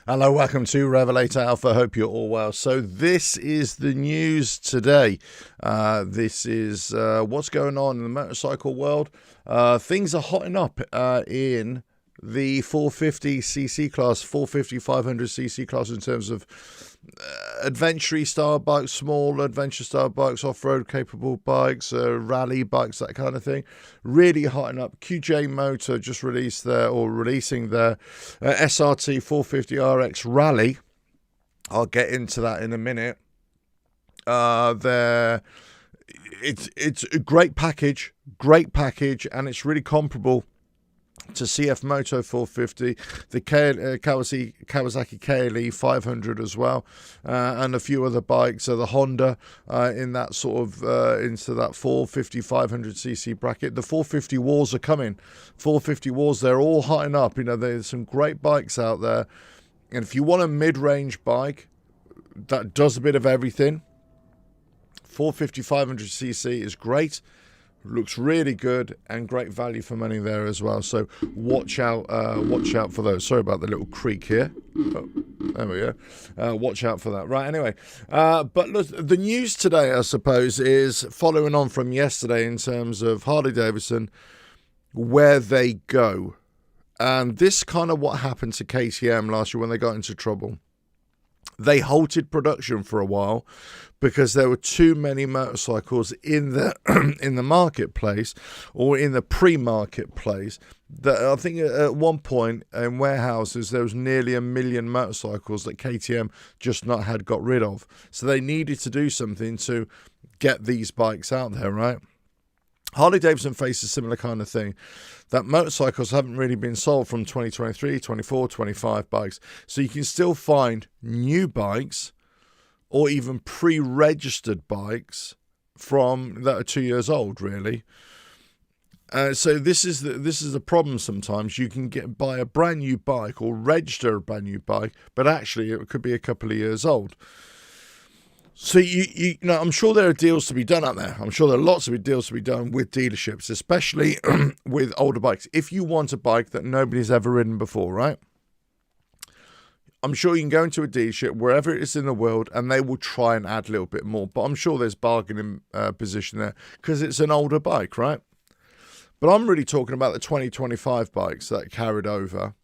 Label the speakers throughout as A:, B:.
A: Hello, welcome to Revelator Alpha. Hope you're all well. So this is the news today. This is what's going on in the motorcycle world. Things are hotting up in the 450cc class, 450, 500cc class in terms of adventure style bikes, small adventure style bikes, off-road capable bikes, rally bikes, that kind of thing. Really hotting up. QJ Motor just releasing their SRT 450RX Rally. I'll get into that in a minute. It's a great package, and it's really comparable to CF Moto 450, the Kawasaki KLE 500 as well, and a few other bikes. So the Honda in that sort of into that 450 500cc bracket. The 450 wars are coming. 450 wars, they're all hotting up. You know, there's some great bikes out there, and if you want a mid-range bike that does a bit of everything, 450 500cc is great. Looks really good and great value for money there as well. So watch out for those. Sorry about the little creak here. Oh, there we go. Watch out for that. Right, anyway. But look, the news today, I suppose, is following on from yesterday in terms of Harley Davidson, where they go. And this kind of what happened to KTM last year when they got into trouble. They halted production for a while because there were too many motorcycles in the in the marketplace or in the pre-marketplace. That I think at one point in warehouses there was nearly 1 million motorcycles that KTM just not had got rid of. So they needed to do something to get these bikes out there, right? Harley Davidson faced a similar kind of thing, that motorcycles haven't really been sold from 2023, 24, 25 bikes. So you can still find new bikes or even pre-registered bikes from that are 2 years old, really. So this is the problem sometimes. You can buy a brand new bike or register a brand new bike, but actually it could be a couple of years old. So you know, I'm sure there are deals to be done out there. I'm sure there are lots of deals to be done with dealerships, especially with older bikes. If you want a bike that nobody's ever ridden before, right? I'm sure you can go into a dealership wherever it is in the world, and they will try and add a little bit more. But I'm sure there's bargaining position there because it's an older bike, right? But I'm really talking about the 2025 bikes that are carried over,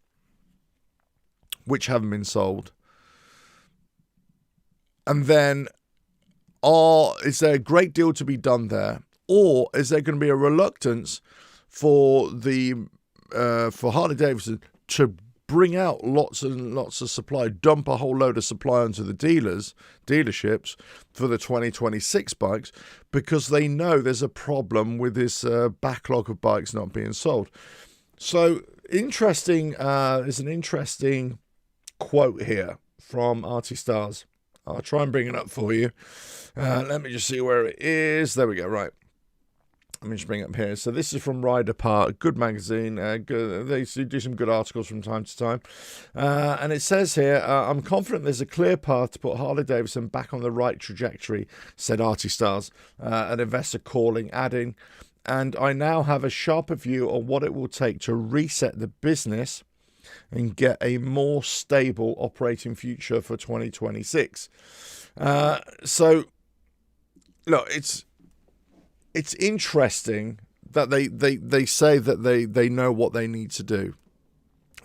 A: which haven't been sold, and then. Is there a great deal to be done there, or is there going to be a reluctance for Harley Davidson to bring out lots and lots of supply, dump a whole load of supply onto the dealerships for the 2026 bikes, because they know there's a problem with this backlog of bikes not being sold? So interesting. There's an interesting quote here from RT Stars. I'll try and bring it up for you. Let me just see where it is. There we go. Right. Let me just bring it up here. So this is from Rider Park, good magazine. Good, they do some good articles from time to time. And it says here, I'm confident there's a clear path to put Harley Davidson back on the right trajectory, said RT Stars, an investor calling, adding, and I now have a sharper view on what it will take to reset the business and get a more stable operating future for 2026. So, look, it's interesting that they say that they know what they need to do.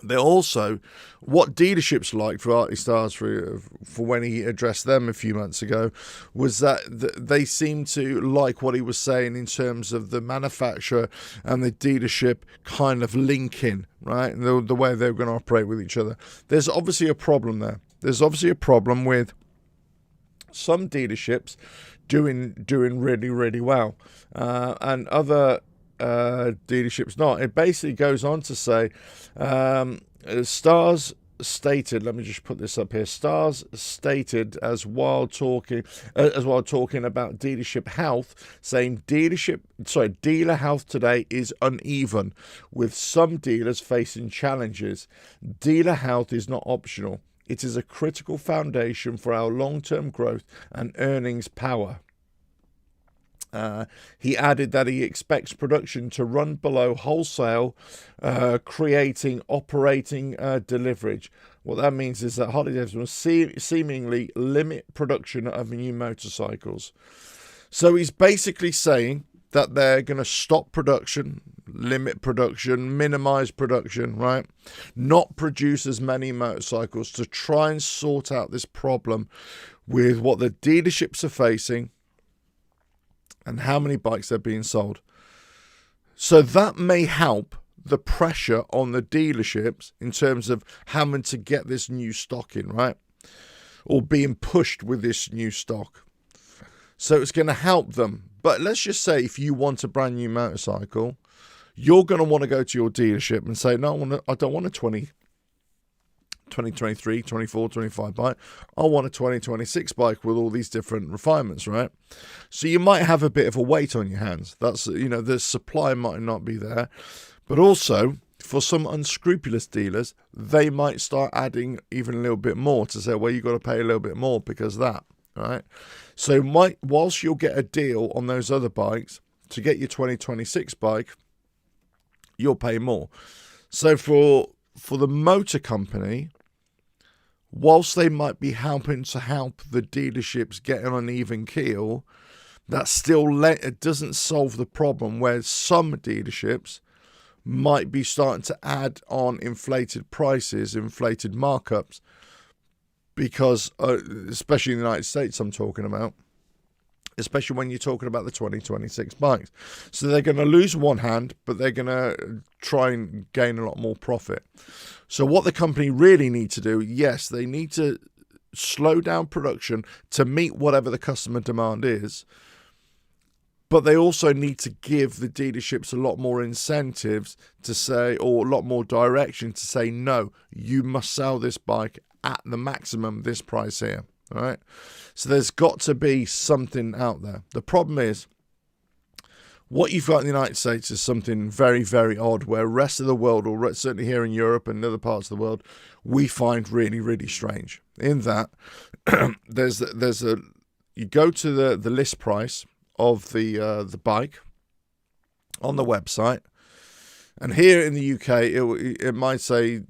A: They're also, what dealerships like for Artie Stars for when he addressed them a few months ago, was that they seem to like what he was saying in terms of the manufacturer and the dealership kind of linking, right? The way they're going to operate with each other. There's obviously a problem there. There's obviously a problem with some dealerships doing really, really well, and other dealerships not. It basically goes on to say, Stars stated, let me just put this up here, Stars stated while talking about dealership health, saying dealer health today is uneven, with some dealers facing challenges. Dealer health is not optional. It is a critical foundation for our long-term growth and earnings power. He added that he expects production to run below wholesale, creating operating deleverage. What that means is that Harley Davidson will seemingly limit production of new motorcycles. So he's basically saying that they're going to stop production, limit production, minimize production, right? Not produce as many motorcycles to try and sort out this problem with what the dealerships are facing and how many bikes are being sold. So that may help the pressure on the dealerships in terms of having to get this new stock in, right? Or being pushed with this new stock. So it's going to help them. But let's just say if you want a brand new motorcycle, you're going to want to go to your dealership and say, no, I don't want a 2023, 24, 25 bike. I want a 2026 bike with all these different refinements, right? So you might have a bit of a weight on your hands. That's, the supply might not be there. But also, for some unscrupulous dealers, they might start adding even a little bit more to say, well, you've got to pay a little bit more because of that, right? So whilst you'll get a deal on those other bikes, to get your 2026 bike, you'll pay more. So for the motor company, whilst they might be helping to help the dealerships get on an even keel, that still it doesn't solve the problem where some dealerships might be starting to add on inflated prices, inflated markups, because especially in the United States I'm talking about, especially when you're talking about the 2026 bikes. So they're going to lose one hand, but they're going to try and gain a lot more profit. So what the company really need to do, yes, they need to slow down production to meet whatever the customer demand is, but they also need to give the dealerships a lot more incentives to say, or a lot more direction to say, no, you must sell this bike at the maximum, this price here. All right. So there's got to be something out there. The problem is, what you've got in the United States is something very, very odd, where the rest of the world, or certainly here in Europe and other parts of the world, we find really, really strange. In that, you go to the list price of the bike on the website, and here in the UK, it might say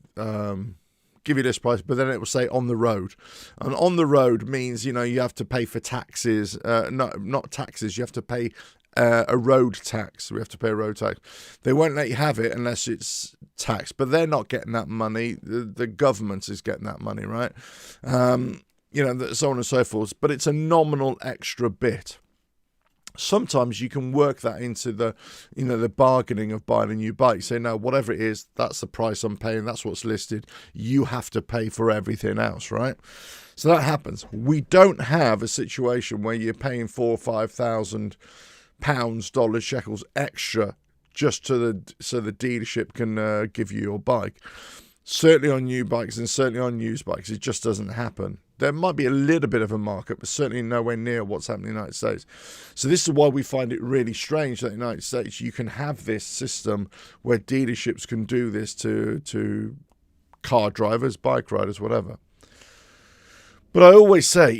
A: give you this price, but then it will say on the road, and on the road means you have to pay for taxes. Not taxes. You have to pay a road tax. We have to pay a road tax. They won't let you have it unless it's taxed, but they're not getting that money. The government is getting that money, right? So on and so forth. But it's a nominal extra bit. Sometimes you can work that into the bargaining of buying a new bike. Say, no, whatever it is, that's the price I'm paying. That's what's listed. You have to pay for everything else, right? So that happens. We don't have a situation where you're paying £4,000 or £5,000, dollars, shekels extra just so the dealership can give you your bike. Certainly on new bikes and certainly on used bikes, it just doesn't happen. There might be a little bit of a markup, but certainly nowhere near what's happening in the United States. So this is why we find it really strange that in the United States you can have this system where dealerships can do this to car drivers, bike riders, whatever. But I always say,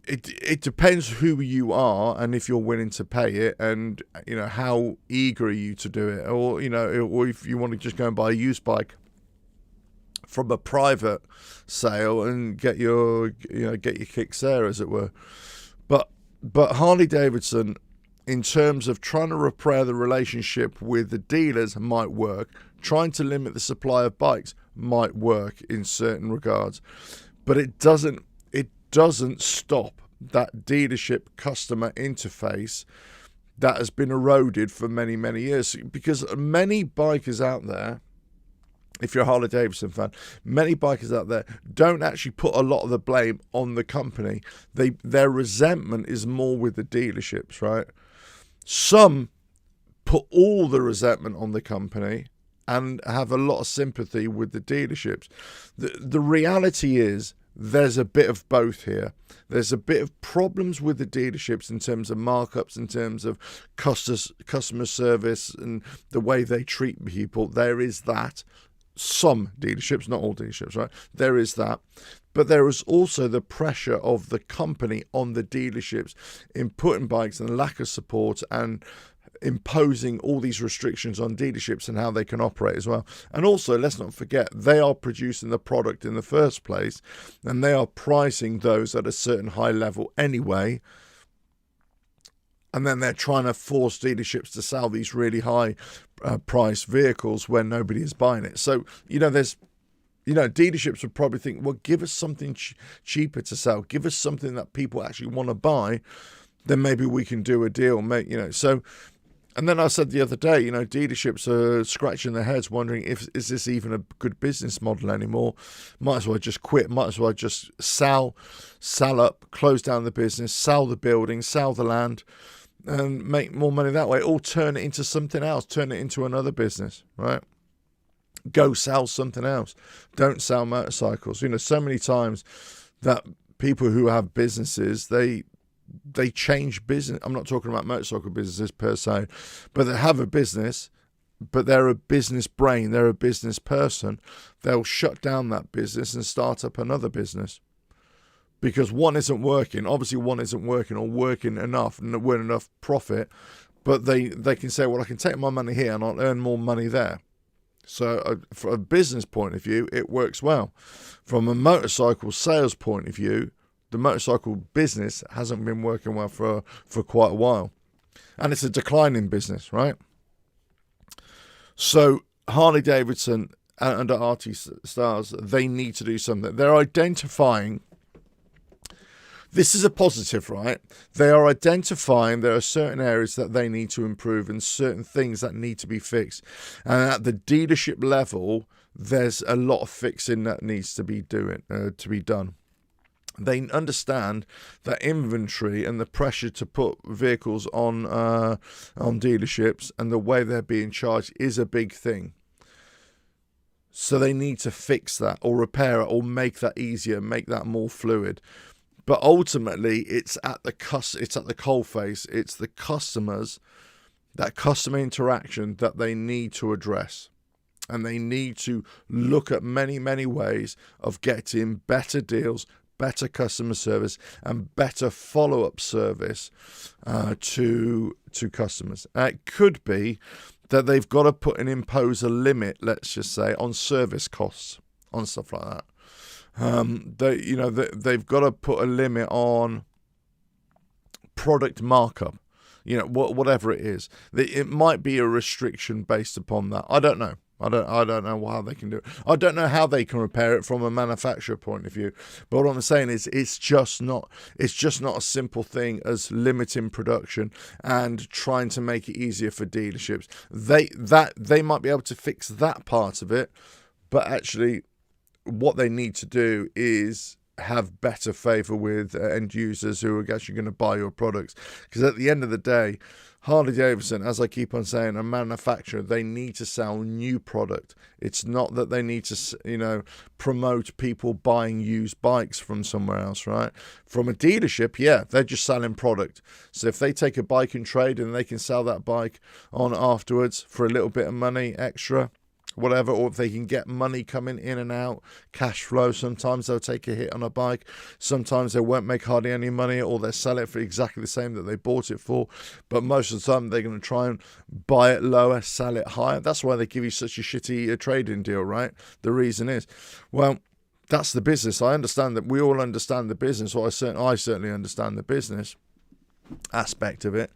A: it depends who you are and if you're willing to pay it, and how eager are you to do it, or or if you want to just go and buy a used bike from a private sale and get your kicks there, as it were. But Harley Davidson, in terms of trying to repair the relationship with the dealers, might work. Trying to limit the supply of bikes might work in certain regards, but it doesn't stop that dealership customer interface that has been eroded for many, many years, because many bikers out there, if you're a Harley Davidson fan, many bikers out there don't actually put a lot of the blame on the company. Their resentment is more with the dealerships, right? Some put all the resentment on the company and have a lot of sympathy with the dealerships. The reality is there's a bit of both here. There's a bit of problems with the dealerships in terms of markups, in terms of customer service and the way they treat people. There is that. Some dealerships, not all dealerships, right? There is that. But there is also the pressure of the company on the dealerships in putting bikes and lack of support and imposing all these restrictions on dealerships and how they can operate as well. And also, let's not forget, they are producing the product in the first place, and they are pricing those at a certain high level anyway. And then they're trying to force dealerships to sell these really high price vehicles when nobody is buying it. So, dealerships would probably think, well, give us something cheaper to sell. Give us something that people actually want to buy. Then maybe we can do a deal. So, and then I said the other day, dealerships are scratching their heads wondering, is this even a good business model anymore? Might as well just quit. Might as well just sell up, close down the business, sell the building, sell the land, and make more money that way, or turn it into something else, turn it into another business, right? Go sell something else. Don't sell motorcycles. So many times that people who have businesses, they change business. I'm not talking about motorcycle businesses per se, but they have a business, but they're a business brain, they're a business person. They'll shut down that business and start up another business. Because one isn't working. Obviously, one isn't working or working enough and earn enough profit. But they can say, well, I can take my money here and I'll earn more money there. So from a business point of view, it works well. From a motorcycle sales point of view, the motorcycle business hasn't been working well for quite a while. And it's a declining business, right? So Harley Davidson and RT Stars, they need to do something. They're identifying... This is a positive, right? They are identifying there are certain areas that they need to improve and certain things that need to be fixed. And at the dealership level, there's a lot of fixing that needs to be done. They understand that inventory and the pressure to put vehicles on dealerships and the way they're being charged is a big thing. So they need to fix that or repair it or make that easier, make that more fluid. But ultimately, it's at the coalface. It's the customers, that customer interaction that they need to address. And they need to look at many, many ways of getting better deals, better customer service, and better follow-up service to customers. It could be that they've got to impose a limit, let's just say, on service costs, on stuff like that. They've got to put a limit on product markup, whatever it is. It might be a restriction based upon that. I don't know. I don't know how they can do it. I don't know how they can repair it from a manufacturer point of view. But what I'm saying is, it's just not a simple thing as limiting production and trying to make it easier for dealerships. They might be able to fix that part of it, but actually, what they need to do is have better favor with end users who are actually going to buy your products. Because at the end of the day, Harley Davidson, as I keep on saying, a manufacturer, they need to sell new product. It's not that they need to, promote people buying used bikes from somewhere else, right? From a dealership, yeah, they're just selling product. So if they take a bike in trade and they can sell that bike on afterwards for a little bit of money extra, whatever, or if they can get money coming in and out, cash flow, sometimes they'll take a hit on a bike, sometimes they won't make hardly any money, or they'll sell it for exactly the same that they bought it for, but most of the time they're going to try and buy it lower, sell it higher. That's why they give you such a shitty trading deal, right? The reason is, well, that's the business. I understand that we all understand the business, or I certainly understand the business aspect of it,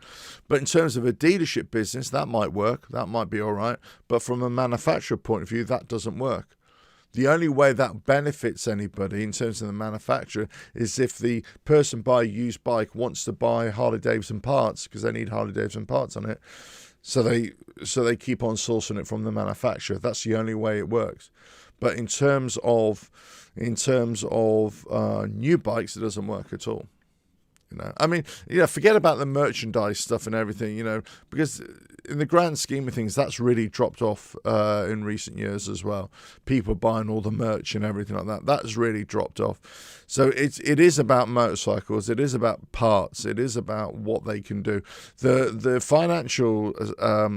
A: but in terms of a dealership business, that might work, that might be all right, but from a manufacturer point of view, that doesn't work. The only way that benefits anybody in terms of the manufacturer is if the person buying a used bike wants to buy Harley Davidson parts because they need Harley Davidson parts on it, so they keep on sourcing it from the manufacturer. That's the only way it works. But in terms of new bikes, it doesn't work at all. Forget about the merchandise stuff and everything, because in the grand scheme of things, that's really dropped off in recent years as well. People buying all the merch and everything like that, that's really dropped off. So it is about motorcycles, it is about parts, it is about what they can do. The financial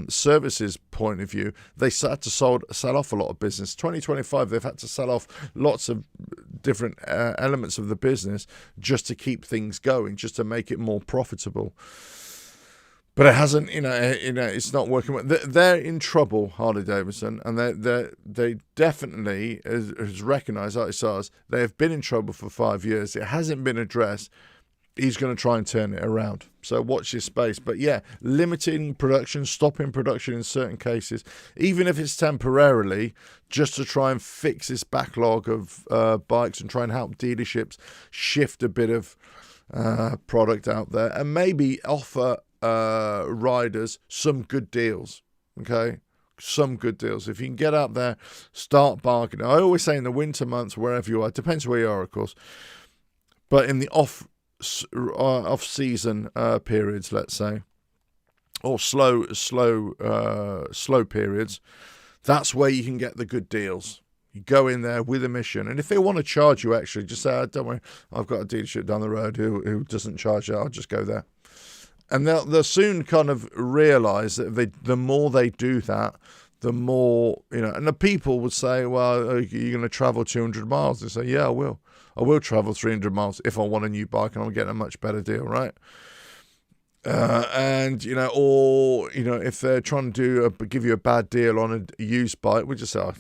A: services point of view, they had to sell off a lot of business. 2025, they've had to sell off lots of different elements of the business just to keep things going, just to make it more profitable. but it hasn't, it's not working. They're in trouble, Harley Davidson, and they definitely, as recognised Artisars, they have been in trouble for 5 years. It hasn't been addressed. He's going to try and turn it around. So watch this space. But yeah, limiting production, stopping production in certain cases, even if it's temporarily, just to try and fix this backlog of bikes and try and help dealerships shift a bit of product out there, and maybe offer riders some good deals. Okay, some good deals. If you can get out there, start bargaining. I always say in the winter months, wherever you are, depends where you are, of course, but in the off-season periods, let's say, or slow periods, that's where you can get the good deals. You go in there with a mission, and if they want to charge you extra, just say, don't worry, I've got a dealership down the road who doesn't charge you, I'll just go there. And they'll soon kind of realise that the more they do that, the more, and the people would say, well, are you going to travel 200 miles? They say, yeah, I will. I will travel 300 miles if I want a new bike and I'm getting a much better deal, right? And, if they're trying to give you a bad deal on a used bike, we just say,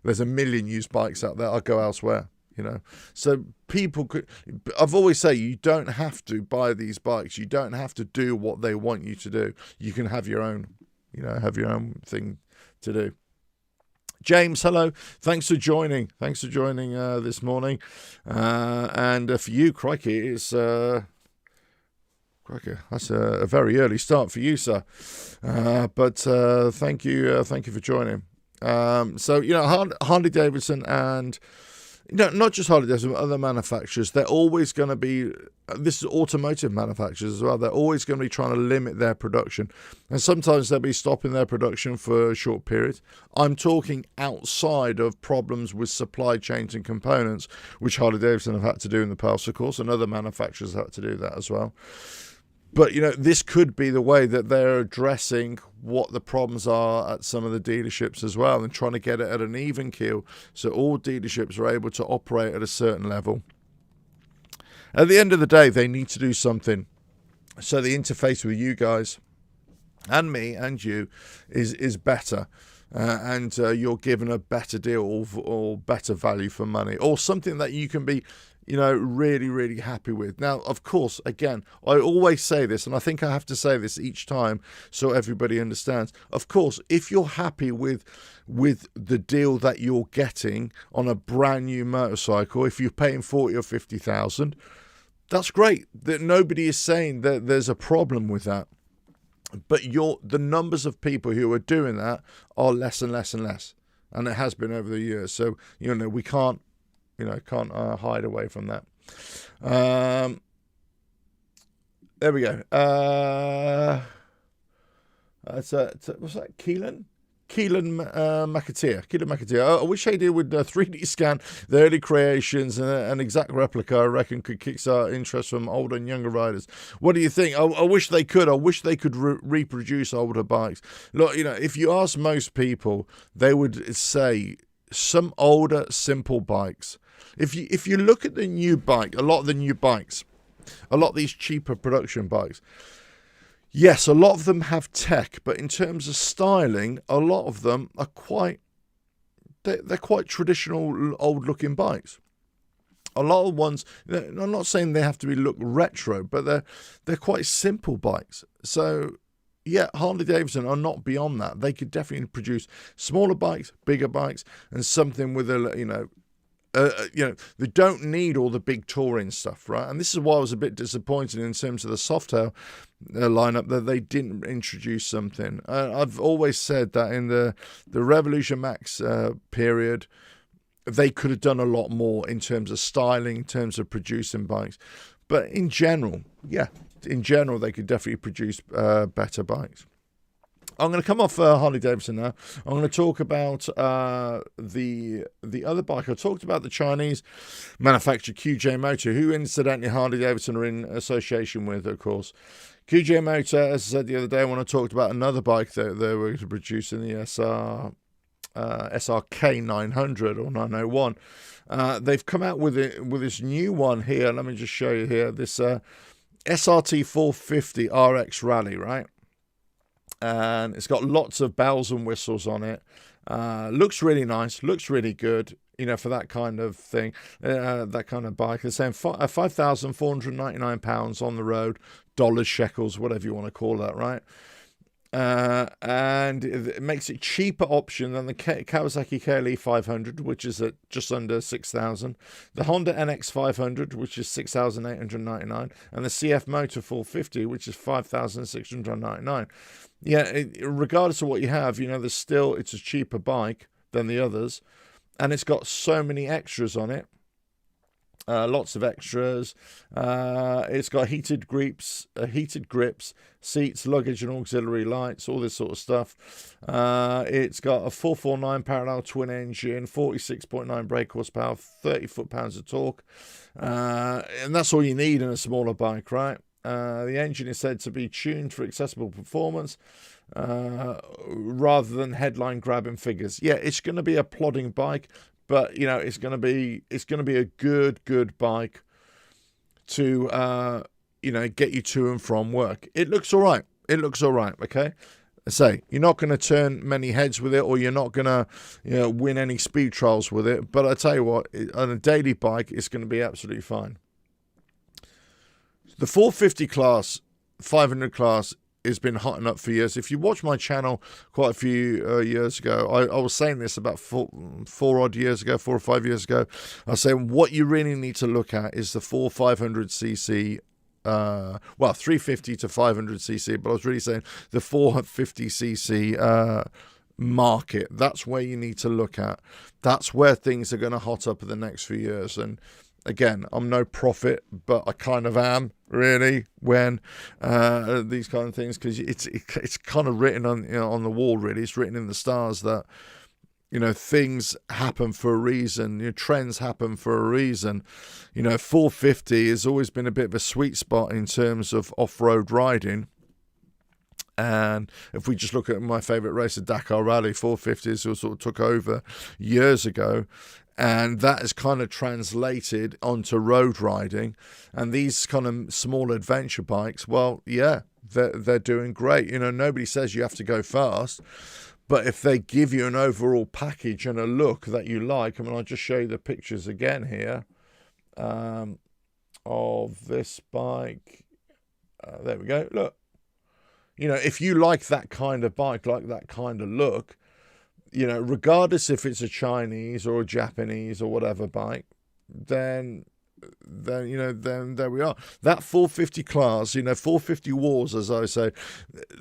A: there's a million used bikes out there, I'll go elsewhere, So people could, I've always say, you don't have to buy these bikes. You don't have to do what they want you to do. You can have your own, thing to do. James, hello. Thanks for joining. This morning. And for you, crikey, it's that's a very early start for you, sir. But thank you for joining. So Harley Davidson and not just Harley Davidson, but other manufacturers, they're always going to be, this is automotive manufacturers as well, they're always going to be trying to limit their production. And sometimes they'll be stopping their production for a short period. I'm talking outside of problems with supply chains and components, which Harley Davidson have had to do in the past, of course, and other manufacturers have had to do that as well. But, this could be the way that they're addressing what the problems are at some of the dealerships as well, and trying to get it at an even keel so all dealerships are able to operate at a certain level. At the end of the day, they need to do something so the interface with you guys and me and you is better. And you're given a better deal or better value for money, or something that you can be really, really happy with. Now, of course, again, I always say this, and I think I have to say this each time so everybody understands. Of course, if you're happy with the deal that you're getting on a brand new motorcycle, if you're paying 40 or 50,000, that's great. That nobody is saying that there's a problem with that. But the numbers of people who are doing that are less and less and less, and it has been over the years. So we can't hide away from that. There we go. What's that? Keelan McAteer. I wish they did with 3D scan the early creations, and an exact replica, I reckon, could kickstart interest from older and younger riders. What do you think? I wish they could. I wish they could reproduce older bikes. Look, if you ask most people, they would say some older, simple bikes. If you look at the new bike, a lot of these cheaper production bikes, yes, a lot of them have tech, but in terms of styling, a lot of them are they're quite traditional, old-looking bikes. A lot of ones, I'm not saying they have to look retro, but they're quite simple bikes. So, yeah, Harley Davidson are not beyond that. They could definitely produce smaller bikes, bigger bikes, and something with they don't need all the big touring stuff, right? And this is why I was a bit disappointed in terms of the Softail lineup, that they didn't introduce something. I've always said that in the Revolution Max period, they could have done a lot more in terms of styling, in terms of producing bikes. But in general, they could definitely produce better bikes. I'm going to come off Harley Davidson now. I'm going to talk about the other bike. I talked about the Chinese manufacturer QJ Motor, who incidentally Harley Davidson are in association with, of course. QJ Motor, as I said the other day when I talked about another bike that they were producing, the SRK 900 or 901. They've come out with this new one here. Let me just show you here. This SRT 450 RX Rally, right? And it's got lots of bells and whistles on it. Looks really nice, looks really good, you know, for that kind of thing, that kind of bike. They're saying £5,499 on the road, dollars, shekels, whatever you want to call that, right? And it makes it cheaper option than the Kawasaki KLE 500, which is at just under 6,000, the Honda NX 500, which is 6,899, and the CF Motor 450, which is 5,699. Yeah, regardless of what you have, you know, it's a cheaper bike than the others, and it's got so many extras on it. Lots of extras. It's got heated grips, seats, luggage and auxiliary lights, all this sort of stuff. It's got a 449 parallel twin engine, 46.9 brake horsepower, 30 foot-pounds of torque. And that's all you need in a smaller bike, right? The engine is said to be tuned for accessible performance rather than headline grabbing figures. Yeah, it's going to be a plodding bike, but you know it's going to be a good bike to you know, get you to and from work. It looks all right. Okay, I say you're not going to turn many heads with it, or you're not going to, you know, win any speed trials with it. But I tell you what, on a daily bike, it's going to be absolutely fine. The 450 class, 500 class has been hotting up for years. If you watch my channel quite a few years ago, I was saying this about 4 or 5 years ago. I was saying what you really need to look at is the 500cc, well, 350 to 500cc, but I was really saying the 450cc market. That's where you need to look at. That's where things are going to hot up in the next few years. And again, I'm no prophet, but I kind of am, really, when these kind of things, because it's kind of written on, you know, on the wall, really. It's written in the stars that, you know, things happen for a reason. You know, trends happen for a reason. You know, 450 has always been a bit of a sweet spot in terms of off-road riding. And if we just look at my favourite race, the Dakar Rally, 450s who sort of took over years ago. And that is kind of translated onto road riding. And these kind of small adventure bikes, well, yeah, they're doing great. You know, nobody says you have to go fast. But if they give you an overall package and a look that you like, I mean, I'll just show you the pictures again here of this bike. There we go. Look, you know, if you like that kind of bike, like that kind of look, you know, regardless if it's a Chinese or a Japanese or whatever bike, then you know, then there we are. That 450 class, you know, 450 wars, as I say,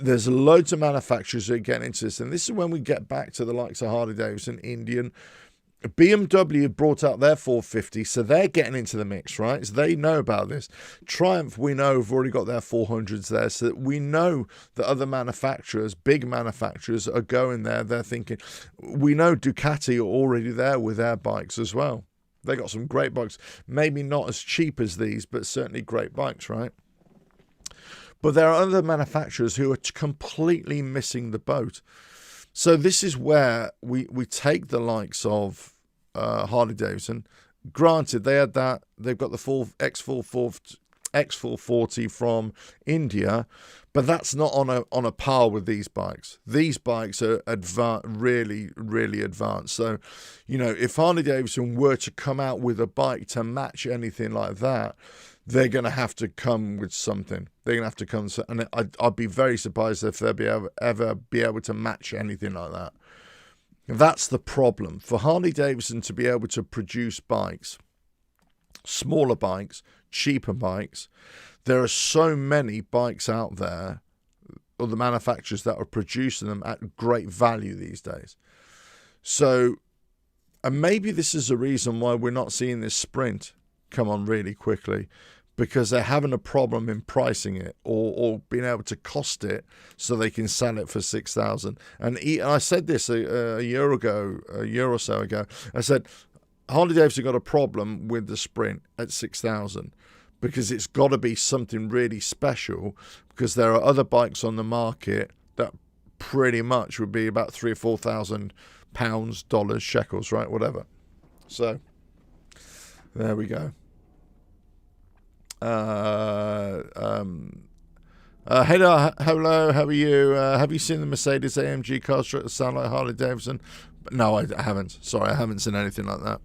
A: there's loads of manufacturers that get into this, and this is when we get back to the likes of Harley Davidson, Indian. BMW brought out their 450, so they're getting into the mix, right? So they know about this. Triumph, we know, have already got their 400s there, so that we know that other manufacturers, big manufacturers, are going there. They're thinking, we know Ducati are already there with their bikes as well. They got some great bikes, maybe not as cheap as these, but certainly great bikes, right? But there are other manufacturers who are completely missing the boat. So this is where we take the likes of Harley Davidson. Granted, they had that. They've got the X440 from India, but that's not on a par with these bikes. These bikes are really advanced. So, you know, if Harley Davidson were to come out with a bike to match anything like that, they're going to have to come with something. They're going to have to come, and I'd be very surprised if they'll ever be able to match anything like that. That's the problem. For Harley Davidson to be able to produce bikes, smaller bikes, cheaper bikes, there are so many bikes out there, or the manufacturers that are producing them at great value these days. So, and maybe this is the reason why we're not seeing this Sprint come on really quickly, because they're having a problem in pricing it or being able to cost it so they can sell it for 6,000. And I said this a year or so ago. I said Harley Davidson got a problem with the Sprint at 6,000 because it's got to be something really special, because there are other bikes on the market that pretty much would be about £3,000 or £4,000, dollars, shekels, right, whatever. So there we go. Hello, how are you? Have you seen the Mercedes AMG cars sound like Harley Davidson? No, I haven't. Sorry, I haven't seen anything like that.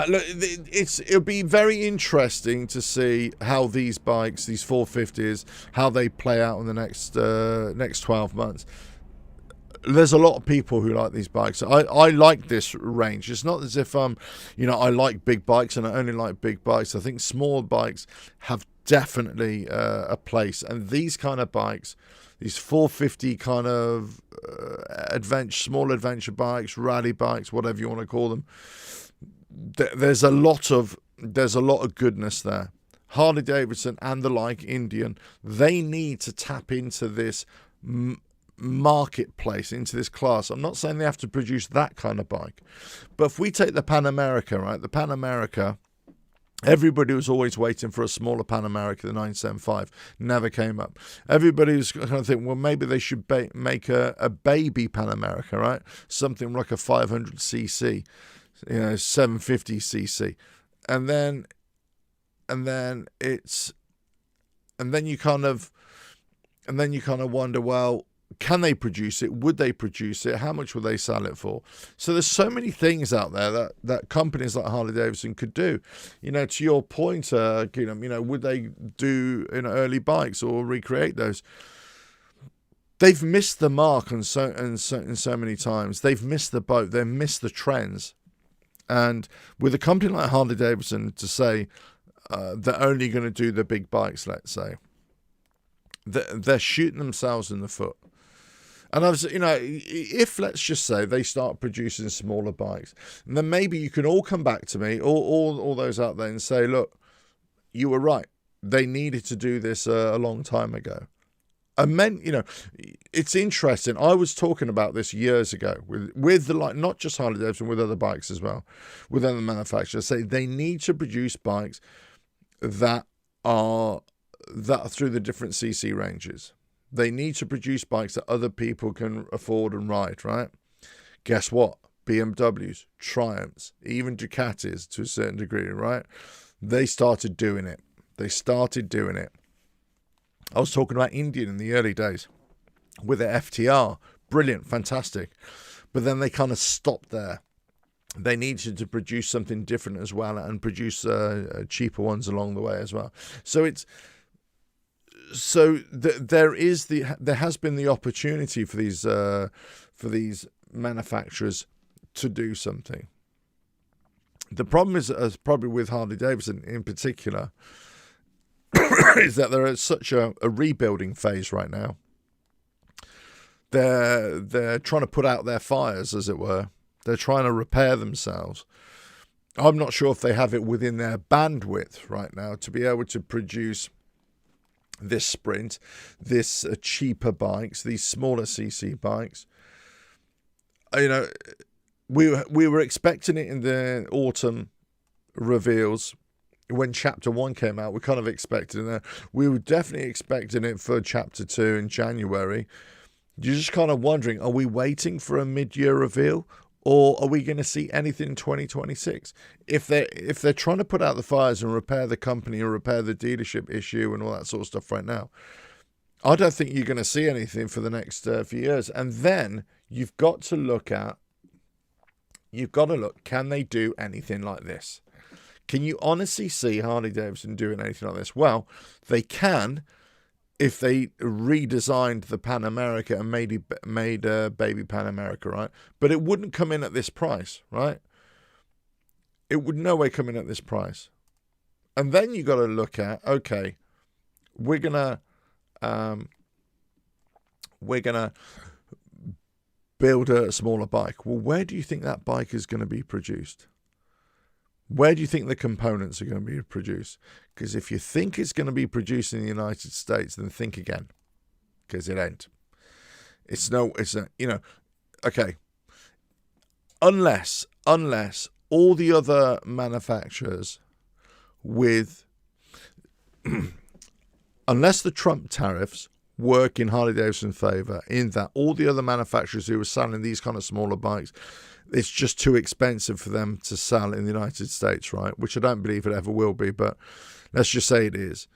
A: Look, it'll be very interesting to see how these bikes, these 450s, how they play out in the next 12 months. There's a lot of people who like these bikes. I like this range. It's not as if I like big bikes and I only like big bikes. I think small bikes have definitely a place, and these kind of bikes, these 450 kind of small adventure bikes, rally bikes, whatever you want to call them, there's a lot of goodness there. Harley Davidson and the like, Indian, they need to tap into this marketplace, into this class. I'm not saying they have to produce that kind of bike, but if we take the Pan America, right, the Pan America, everybody was always waiting for a smaller Pan America, the 975. Never came up. Everybody was kind of thinking, well, maybe they should make a baby Pan America, right? Something like a 500cc, 750cc. And then you kind of wonder, well, can they produce it? Would they produce it? How much would they sell it for? So there's so many things out there that companies like Harley Davidson could do. To your point, would they do early bikes or recreate those? They've missed the mark in so many times. They've missed the boat. They've missed the trends. And with a company like Harley Davidson to say they're only going to do the big bikes, let's say, they're shooting themselves in the foot. And if let's just say they start producing smaller bikes, and then maybe you can all come back to me, all those out there, and say, look, you were right. They needed to do this a long time ago. And it's interesting. I was talking about this years ago with the like, not just Harley Davidson, with other bikes as well, with other manufacturers. Say they need to produce bikes that are through the different CC ranges. They need to produce bikes that other people can afford and ride, right? Guess what? BMWs, Triumphs, even Ducatis to a certain degree, right? They started doing it. I was talking about Indian in the early days with the FTR. Brilliant, fantastic. But then they kind of stopped there. They needed to produce something different as well and produce cheaper ones along the way as well. There has been the opportunity for these manufacturers to do something. The problem is probably with Harley Davidson in particular is that they're at such a rebuilding phase right now. They're trying to put out their fires, as it were. They're trying to repair themselves. I'm not sure if they have it within their bandwidth right now to be able to produce this Sprint, this cheaper bikes, these smaller CC bikes. We were expecting it in the autumn reveals when Chapter 1 came out. We kind of expected it. We were definitely expecting it for Chapter 2 in January. You're just kind of wondering, are we waiting for a mid-year reveal? Or are we going to see anything in 2026? If they're trying to put out the fires and repair the company or repair the dealership issue and all that sort of stuff right now, I don't think you're going to see anything for the next few years. And then you've got to look, can they do anything like this? Can you honestly see Harley Davidson doing anything like this? Well, they can if they redesigned the Pan America and made baby Pan America, right? But it wouldn't come in at this price, right? It would no way come in at this price. And then you got to look at, okay, we're gonna build a smaller bike. Well, where do you think that bike is going to be produced? Where do you think the components are going to be produced? Because if you think it's going to be produced in the United States, then think again, because it ain't. Okay. Unless all the other manufacturers unless the Trump tariffs work in Harley Davidson's favor, in that all the other manufacturers who are selling these kind of smaller bikes, it's just too expensive for them to sell in the United States, right? Which I don't believe it ever will be, but let's just say it is.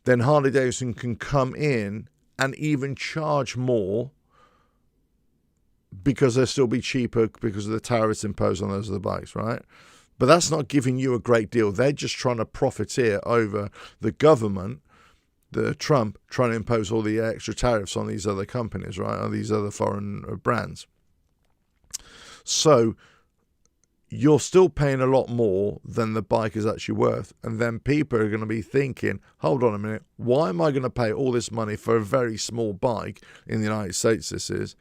A: Then Harley Davidson can come in and even charge more because they'll still be cheaper because of the tariffs imposed on those other bikes, right? But that's not giving you a great deal. They're just trying to profiteer over the government, the Trump, trying to impose all the extra tariffs on these other companies, right? On these other foreign brands. So you're still paying a lot more than the bike is actually worth. And then people are going to be thinking, hold on a minute, why am I going to pay all this money for a very small bike in the United States, this is,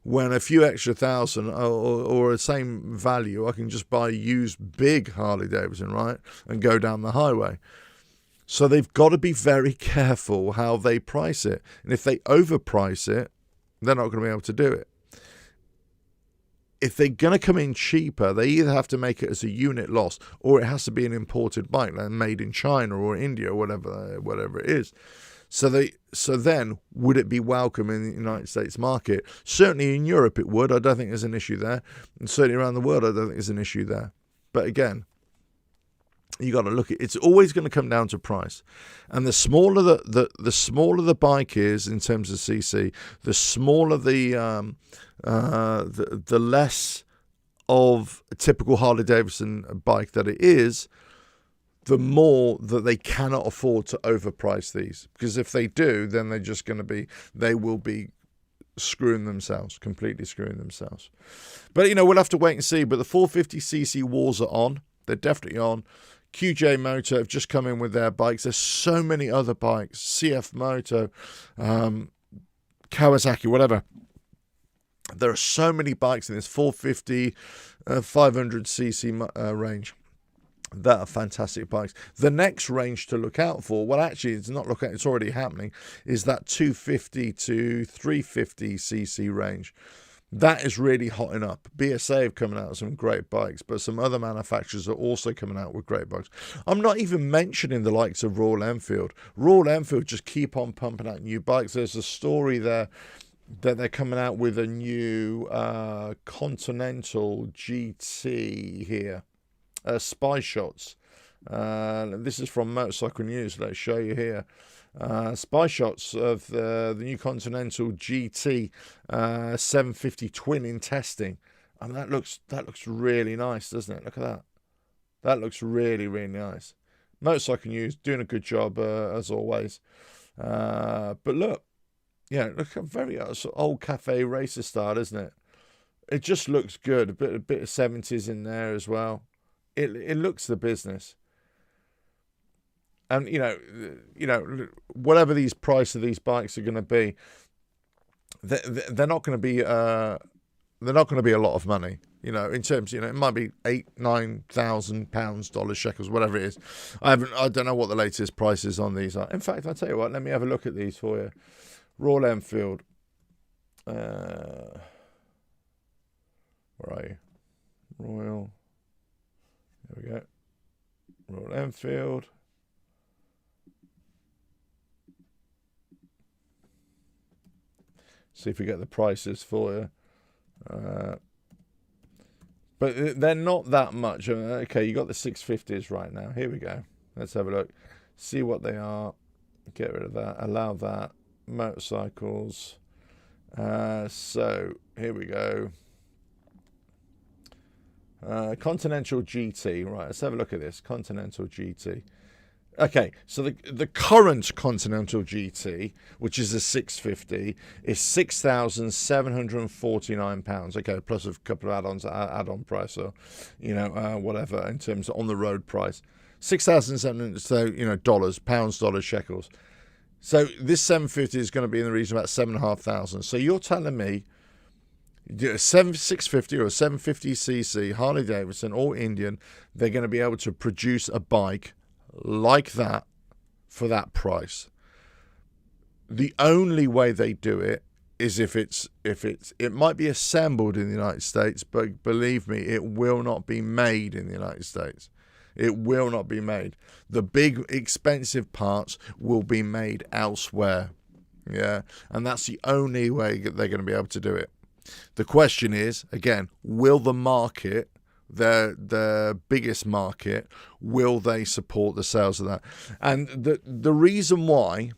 A: when a few extra thousand or the same value, I can just buy a used big Harley Davidson, right, and go down the highway. So they've got to be very careful how they price it. And if they overprice it, they're not going to be able to do it. If they're going to come in cheaper, they either have to make it as a unit loss, or it has to be an imported bike, like made in China or India or whatever it is. So then, would it be welcome in the United States market? Certainly in Europe it would. I don't think there's an issue there. And certainly around the world, I don't think there's an issue there. But again, you got to look at it's always going to come down to price. And the smaller the smaller the bike is in terms of cc, the smaller the less of a typical Harley Davidson bike that it is, the more that they cannot afford to overprice these. Because if they do, then they will be completely screwing themselves. But, we'll have to wait and see. But the 450cc wars are on. They're definitely on. QJ Motor have just come in with their bikes. There's so many other bikes. CF Moto, Kawasaki, whatever. There are so many bikes in this 450, 500cc range that are fantastic bikes. The next range to look out for, well, actually, it's not looking, it's already happening, is that 250 to 350cc range. That is really hotting up. BSA have coming out with some great bikes, but some other manufacturers are also coming out with great bikes. I'm not even mentioning the likes of Royal Enfield. Royal Enfield just keep on pumping out new bikes. There's a story there that they're coming out with a new Continental GT here. Spy shots. This is from Motorcycle News. Let's show you here. Spy shots of the new Continental GT 750 twin in testing. I mean, that looks really nice, doesn't it? Look at that. That looks really, really nice. Motorcycle News doing a good job as always. But look, look, a very old cafe racer style, isn't it? It just looks good. A bit of 70s in there as well. It looks the business. And whatever these price of these bikes are going to be, they're not going to be a lot of money. In terms, it might be £8,000-9,000, dollars, shekels, whatever it is. I don't know what the latest prices on these are. In fact, I'll tell you what. Let me have a look at these for you. Royal Enfield. Where are you? Royal. There we go. Royal Enfield. See if we get the prices for you. But they're not that much. Okay, you got the 650s right now. Here we go. Let's have a look. See what they are. Get rid of that. Allow that. Motorcycles. So here we go. Continental GT. Right, let's have a look at this. Continental GT. Okay, so the current Continental GT, which is a 650, is £6,749. Okay, plus a couple of add-ons, add-on price, or whatever in terms of on the road price. 6,700. So dollars, pounds, dollars, shekels. So this 750 is going to be in the region of about 7,500. So you're telling me a 650 or a 750cc Harley Davidson or Indian, they're going to be able to produce a bike like that for that price. The only way they do it is if it might be assembled in the United States, but believe me, it will not be made in the United States. It will not be made. The big expensive parts will be made elsewhere. Yeah, and that's the only way they're going to be able to do it. The question is, again, will the market, their biggest market, will they support the sales of that? And the reason why,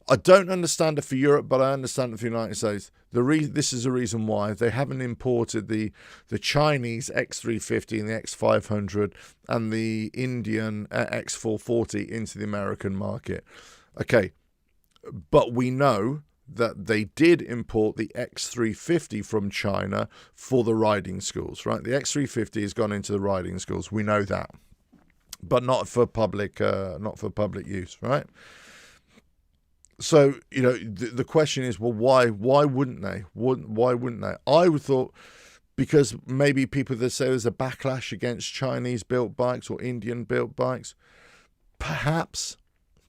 A: I don't understand it for Europe, but I understand it for the United States. This is the reason why they haven't imported the Chinese X350 and the X500 and the Indian X440 into the American market. Okay, but we know that they did import the X350 from China for the riding schools, right? The X350 has gone into the riding schools. We know that, but not for public use, right? So, you know, the question is, well, why wouldn't they? Why wouldn't they? I would thought because maybe people that say there's a backlash against Chinese-built bikes or Indian-built bikes. Perhaps.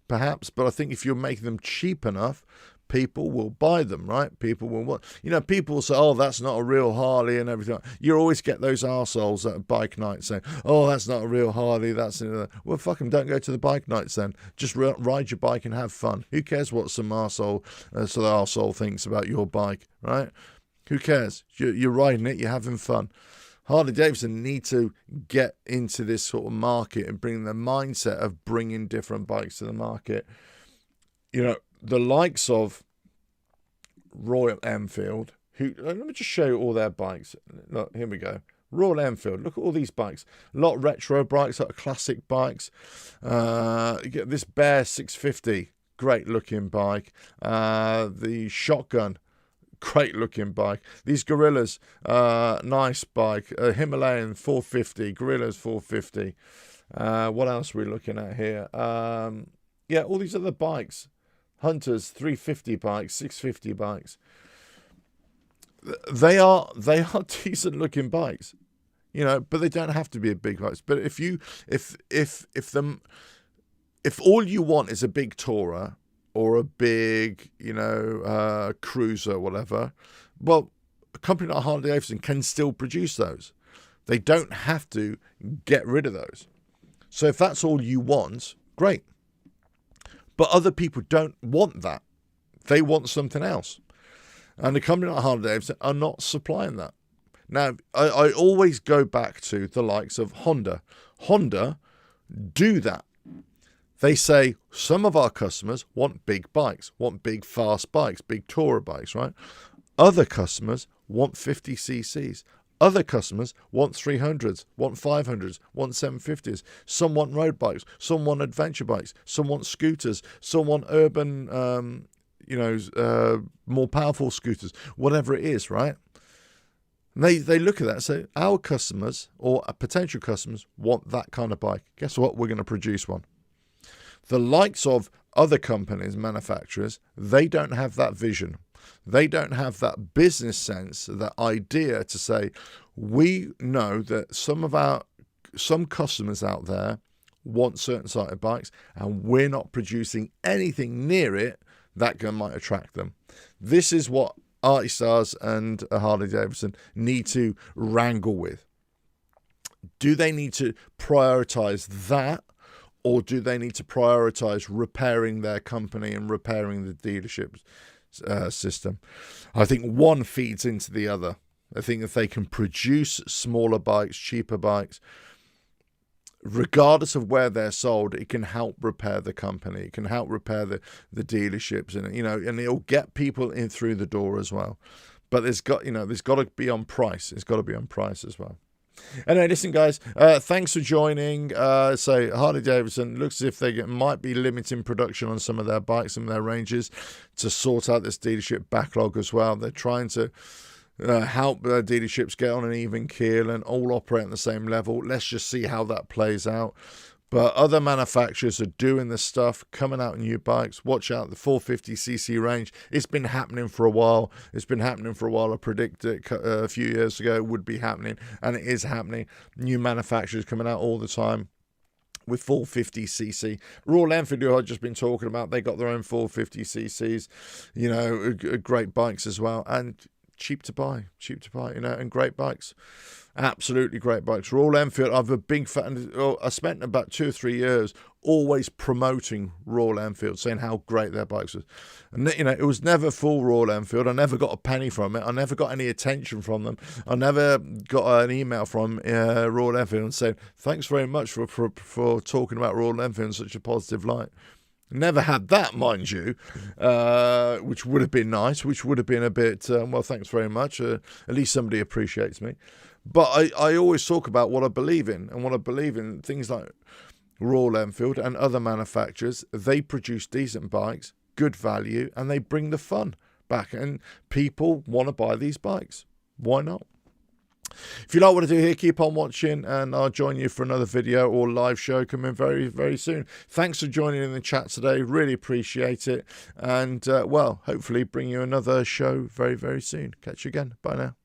A: But I think if you're making them cheap enough, people will buy them, right? People will want, you know, people will say, oh, that's not a real Harley and everything. You always get those arseholes at a bike night saying, oh, that's not a real Harley. Well, fuck them. Don't go to the bike nights then. Just ride your bike and have fun. Who cares what some arsehole thinks about your bike, right? Who cares? You're riding it. You're having fun. Harley Davidson need to get into this sort of market and bring the mindset of bringing different bikes to the market. You know, the likes of Royal Enfield, let me just show you all their bikes. Look, here we go. Royal Enfield, look at all these bikes. A lot of retro bikes, a lot of classic bikes. You get this Bear 650, great looking bike. The Shotgun, great looking bike. These Gorillas, nice bike. Himalayan 450, Gorillas 450. What else are we looking at here? Yeah, all these other bikes. Hunters 350 bikes, 650 bikes. They are decent looking bikes, you know, but they don't have to be a big bikes. But if all you want is a big tourer or a big, you know, cruiser or whatever, well, a company like Harley Davidson can still produce those. They don't have to get rid of those. So if that's all you want, great. But other people don't want that. They want something else. And the company like Harley Davidson are not supplying that. Now, I always go back to the likes of Honda. Honda do that. They say some of our customers want big bikes, want big fast bikes, big tourer bikes, right? Other customers want 50 cc's. Other customers want 300s, want 500s, want 750s. Some want road bikes. Some want adventure bikes. Some want scooters. Some want urban, more powerful scooters. Whatever it is, right? And they look at that and say, our customers or potential customers want that kind of bike. Guess what? We're going to produce one. The likes of other companies, manufacturers, they don't have that vision. They don't have that business sense, that idea to say, we know that some customers out there want certain sort of bikes, and we're not producing anything near it that might attract them. This is what Artie Stars and Harley Davidson need to wrangle with. Do they need to prioritize that, or do they need to prioritize repairing their company and repairing the dealerships? System? I think one feeds into the other. I think if they can produce smaller bikes, cheaper bikes, regardless of where they're sold, it can help repair the company. It can help repair the dealerships, and and it'll get people in through the door as well. But there's got to be on price. It's got to be on price as well. Anyway, listen, guys, thanks for joining. So Harley Davidson looks as if they might be limiting production on some of their bikes and their ranges to sort out this dealership backlog as well. They're trying to help their dealerships get on an even keel and all operate at the same level. Let's just see how that plays out. But other manufacturers are doing this stuff, coming out with new bikes. Watch out, the 450cc range. It's been happening for a while. I predicted it a few years ago it would be happening, and it is happening. New manufacturers coming out all the time with 450cc. Royal Enfield, who I've just been talking about, they got their own 450cc's, great bikes as well. And cheap to buy, you know, and great bikes. Absolutely great bikes. Royal Enfield, I'm a big fan. I spent about 2 or 3 years always promoting Royal Enfield, saying how great their bikes were. And, you know, it was never full Royal Enfield. I never got a penny from it. I never got any attention from them. I never got an email from Royal Enfield saying, thanks very much for talking about Royal Enfield in such a positive light. Never had that, mind you, which would have been nice, which would have been a bit, well, thanks very much. At least somebody appreciates me. But I always talk about what I believe in, and what I believe in, things like Royal Enfield and other manufacturers, they produce decent bikes, good value, and they bring the fun back, and people want to buy these bikes. Why not? If you like what I do here, keep on watching, and I'll join you for another video or live show coming very, very soon. Thanks for joining in the chat today. Really appreciate it. And, well, hopefully bring you another show very, very soon. Catch you again. Bye now.